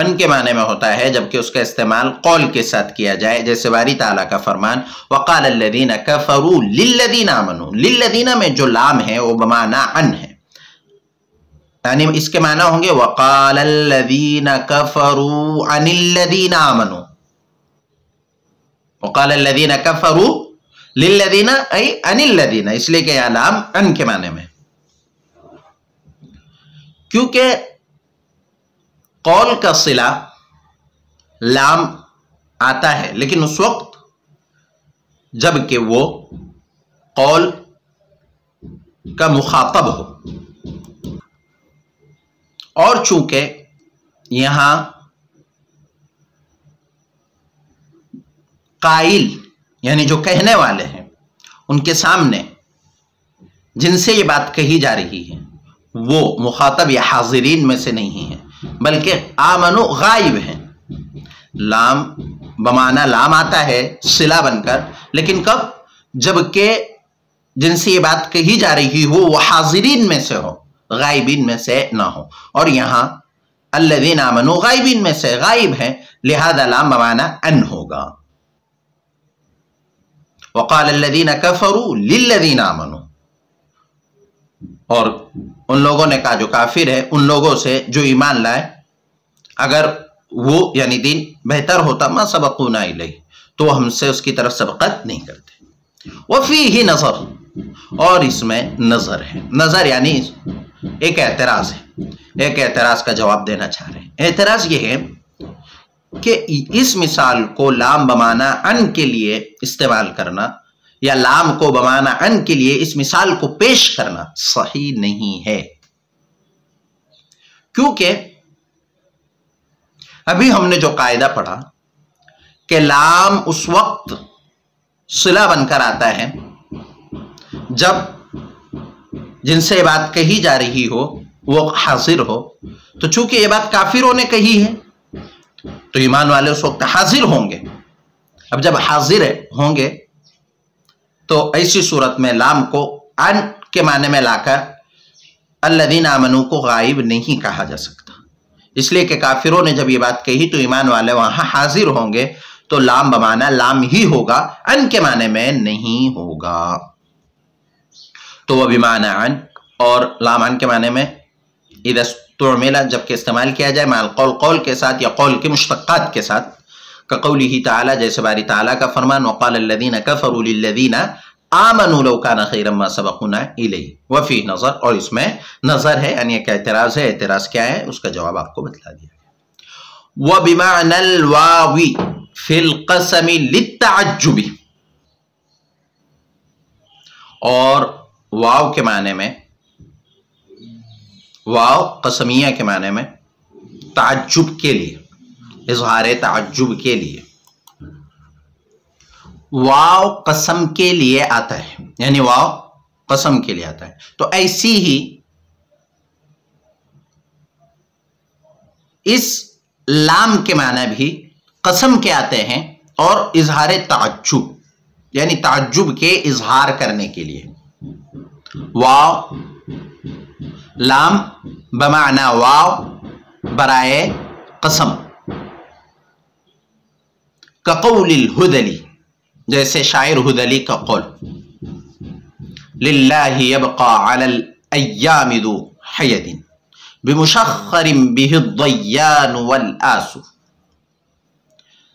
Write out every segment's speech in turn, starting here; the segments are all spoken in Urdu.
ان کے معنی میں ہوتا ہے جبکہ اس کا استعمال قول کے ساتھ کیا جائے، جیسے باری تعالیٰ کا فرمان وقال الذین کفروا للذین آمنوا، للذین میں جو لام ہے وہ بمعنی ان ہے، یعنی اس کے معنی ہوں گے وقال الذین کفروا عن الذین آمنوا، وقال الذین کفروا للذین ای عن الذین، اس لیے کہ یہ لام ان کے معنی میں، کیونکہ قول کا صلہ لام آتا ہے لیکن اس وقت جب کہ وہ قول کا مخاطب ہو، اور چونکہ یہاں قائل یعنی جو کہنے والے ہیں ان کے سامنے جن سے یہ بات کہی جا رہی ہے وہ مخاطب یا حاضرین میں سے نہیں ہیں بلکہ آمنو غائب ہیں۔ لام بمعنی لام آتا ہے صلہ بن کر، لیکن کب؟ جبکہ جن سے یہ بات کہی جا رہی ہو وہ حاضرین میں سے ہو، غائبین میں سے نہ ہو، اور یہاں الذین آمنو غائبین میں سے غائب ہیں، لہذا لام بمعنی ان ہوگا۔ وقال الذین کفروا للذین آمنوا، اور ان لوگوں نے کہا جو کافر ہے ان لوگوں سے جو ایمان لائے، اگر وہ یعنی دین بہتر ہوتا ما سبقونا الیہ تو وہ ہم سے اس کی طرف سبقت نہیں کرتے۔ وفیہ نظر، اور اس میں نظر ہے، نظر یعنی ایک اعتراض ہے، ایک اعتراض کا جواب دینا چاہ رہے ہیں۔ اعتراض یہ ہے کہ اس مثال کو لام بمعنی ان کے لیے استعمال کرنا یا لام کو بمعنی ان کے لیے اس مثال کو پیش کرنا صحیح نہیں ہے، کیونکہ ابھی ہم نے جو قاعدہ پڑھا کہ لام اس وقت صلہ بن کر آتا ہے جب جن سے یہ بات کہی جا رہی ہو وہ حاضر ہو، تو چونکہ یہ بات کافروں نے کہی ہے تو ایمان والے اس وقت حاضر ہوں گے۔ اب جب حاضر ہوں گے تو ایسی صورت میں لام کو ان کے معنی میں لا کر الذین آمنوا کو غائب نہیں کہا جا سکتا، اس لیے کہ کافروں نے جب یہ بات کہی تو ایمان والے وہاں حاضر ہوں گے، تو لام بمعنی لام ہی ہوگا، ان کے معنی میں نہیں ہوگا۔ تو وہ بمعنی ان، اور لام ان کے معنی میں اذا استعمل جب کہ استعمال کیا جائے مع القول، قول کے ساتھ یا قول کے مشتقات کے ساتھ، كقوله تعالی جیسے باری تعالیٰ کا فرمان وقال الذین کفروا للذین آمنوا لو کان خیرا ما سبقونا الیہ وفیہ نظر، اور اس میں نظر ہے یعنی ایک اعتراض ہے۔ اعتراض کیا ہے اس کا جواب آپ کو بتلا دیا۔ وبمعنى الواو في القسم للتعجب، اور واو کے معنی میں، واو قسمیہ کے معنی میں تعجب کے لیے، اظہار تعجب کے لیے، واو قسم کے لیے آتا ہے، یعنی واو قسم کے لیے آتا ہے، تو ایسی ہی اس لام کے معنی بھی قسم کے آتے ہیں اور اظہار تعجب یعنی تعجب کے اظہار کرنے کے لیے۔ واو لام بمعنی واو برائے قسم، کقول الہدلی جیسے شاعر ہدلی کا قول للہ یبقى علی الایام ذو حید بمشخر به الضیان والآس۔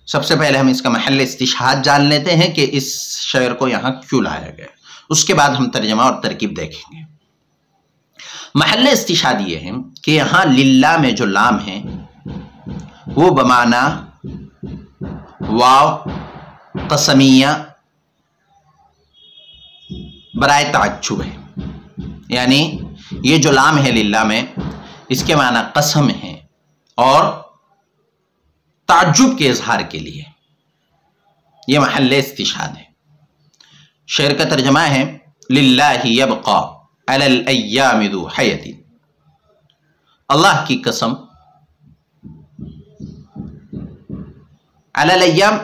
سب سے پہلے ہم اس کا محل استشہاد جان لیتے ہیں کہ اس شعر کو یہاں کیوں لایا گیا، اس کے بعد ہم ترجمہ اور ترکیب دیکھیں گے۔ محل استشہاد یہ ہے کہ یہاں للہ میں جو لام ہے وہ بمعنی واو قسمیہ برائے تعجب ہے، یعنی یہ جو لام ہے للہ میں اس کے معنی قسم ہے اور تعجب کے اظہار کے لیے، یہ محل استشہاد ہے۔ شعر کا ترجمہ ہے للہ یبقى علی الایام ذو حید، اللہ کی قسم علی الایام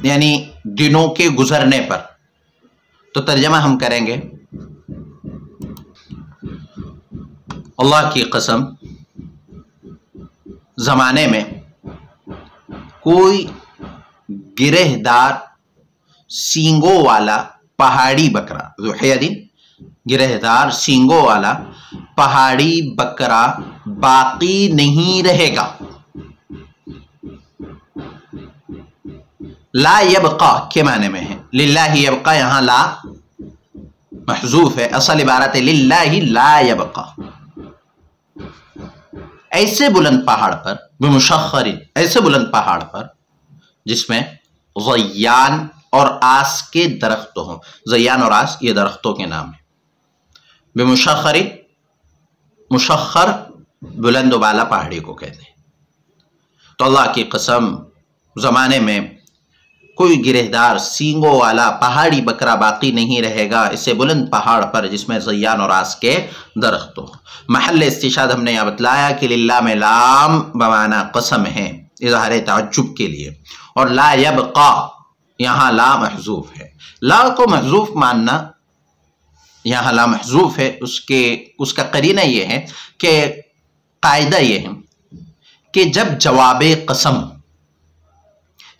یعنی دنوں کے گزرنے پر، تو ترجمہ ہم کریں گے اللہ کی قسم زمانے میں کوئی گرہ دار سینگوں والا پہاڑی بکرا، ذو حید گرہ دار سینگوں والا پہاڑی بکرا باقی نہیں رہے گا. لا یبقا کے معنی میں ہے، للہ یبقا یہاں لا محذوف ہے، اصل عبارت ہے للہ لا یبقا. ایسے بلند پہاڑ پر بمشخر، ایسے بلند پہاڑ پر جس میں زیان اور آس کے درخت ہوں. زیان اور آس یہ درختوں کے نام ہیں. بمشخر، مشخر بلند و بالا پہاڑی کو کہتے ہیں. تو اللہ کی قسم زمانے میں کوئی گرہدار سینگوں والا پہاڑی بکرا باقی نہیں رہے گا اسے بلند پہاڑ پر جس میں زیان اور آس کے درخت ہو. محل استشہاد ہم نے یہاں بتلایا کہ للہ میں لام بمعنی قسم ہے اظہار تعجب کے لیے، اور لا یبقا یہاں لا محذوف ہے. لا کو محذوف ماننا یہاں لا محذوف ہے، اس کا قرینہ یہ ہے کہ قاعدہ یہ ہے کہ جب جواب قسم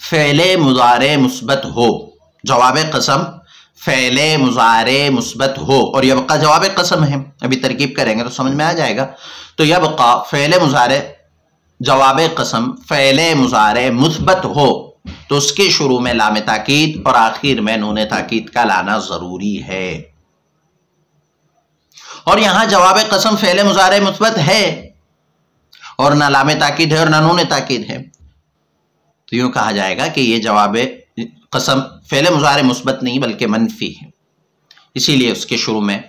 فعل مضارع مثبت ہو، جواب قسم فعل مضارع مثبت ہو، اور یبقا جواب قسم ہے، ابھی ترکیب کریں گے تو سمجھ میں آ جائے گا. تو یبقا فعل مضارع جواب قسم فعل مضارع مثبت ہو تو اس کے شروع میں لام تاکید اور آخر میں نون تاکید کا لانا ضروری ہے. اور یہاں جواب قسم فعل مضارع مثبت ہے اور نہ لام تاکید ہے اور نہ نون تاکید ہے، تو یوں کہا جائے گا کہ یہ جواب قسم فعل مضارع مثبت نہیں بلکہ منفی ہے. اسی لیے اس کے شروع میں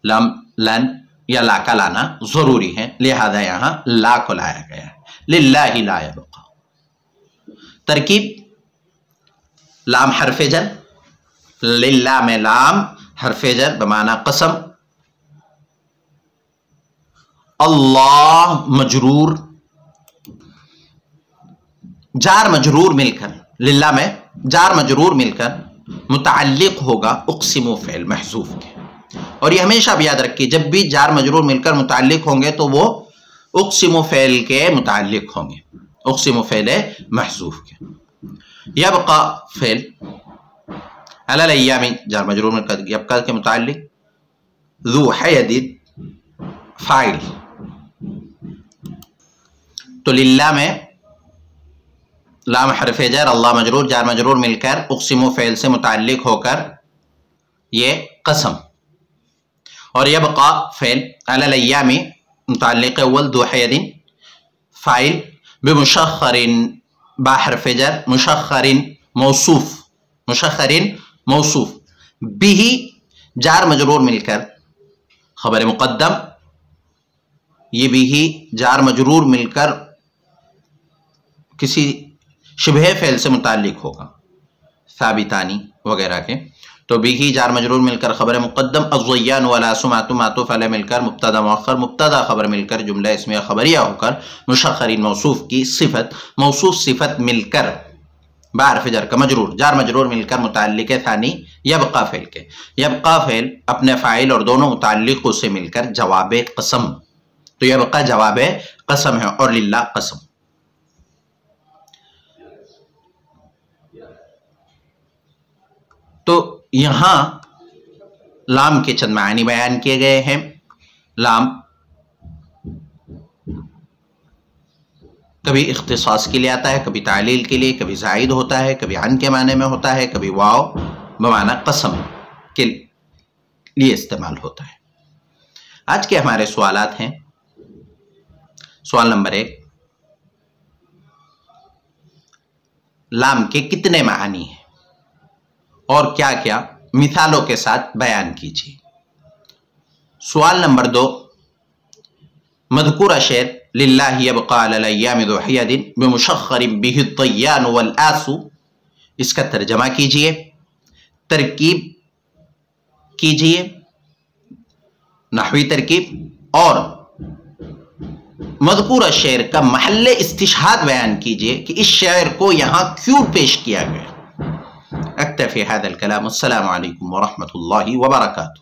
لام لن یا لا کا لانا ضروری ہے، لہذا یہاں لا کو لایا گیا ہے. للہ لا یبقا. ترکیب لام حرف جر، للہ میں لام حرف جر بمعنی قسم، اللہ مجرور، جار مجرور مل کر للہ میں جار مجرور مل کر متعلق ہوگا اقسم فعل محذوف کے. اور یہ ہمیشہ بھی یاد رکھیے جب بھی جار مجرور مل کر متعلق ہوں گے تو وہ اقسم فعل کے متعلق ہوں گے، اقسم فعل محذوف کے. یبقا فعل علی الایام جار مجرور مل کر یبقا کے متعلق، ذو حید فاعل. تو للہ میں لام حرف جر، اللہ مجرور، جار مجرور مل کر اقسم فعل سے متعلق ہو کر یہ قسم. اور یبقا فعل علی الایام متعلق اول ذو حید فاعل، بمشخر با حرف جر، مشخر موصوف، مشخر موصوف، بھی جار مجرور مل کر خبر مقدم، یہ بھی جار مجرور مل کر کسی شبہ فعل سے متعلق ہوگا، ثابتانی وغیرہ کے. تو بھی جار مجرور مل کر خبر مقدم، الزیان والآس معطوف علیہ مل کر مبتدا مؤخر، مبتدا خبر مل کر جملہ اسمیہ خبریہ ہو کر مشخرین موصوف کی صفت، موصوف صفت مل کر با حرف جر کا مجرور، جار مجرور مل کر متعلق ثانی یبقا فعل کے. یبقا فعل اپنے فاعل اور دونوں متعلقوں سے مل کر جواب قسم، تو یبقا جواب قسم ہے اور للہ قسم. تو یہاں لام کے چند معنی بیان کیے گئے ہیں. لام کبھی اختصاص کے لیے آتا ہے، کبھی تعلیل کے لیے، کبھی زائد ہوتا ہے، کبھی عن کے معنی میں ہوتا ہے، کبھی واو بمعنی قسم کے لیے استعمال ہوتا ہے. آج کے ہمارے سوالات ہیں. سوال نمبر 1، لام کے کتنے معنی ہیں اور کیا کیا مثالوں کے ساتھ بیان کیجیے. سوال نمبر 2، مذکورہ شعر للہ یبقا علی الایام ذو حید بمشخر بہ الطیان والآس، اس کا ترجمہ کیجیے، ترکیب کیجیے، نحوی ترکیب، اور مذکورہ شعر کا محل استشہاد بیان کیجیے کہ اس شعر کو یہاں کیوں پیش کیا گیا. اکتفی هذا الكلام. السلام علیکم ورحمۃ اللہ وبرکاتہ.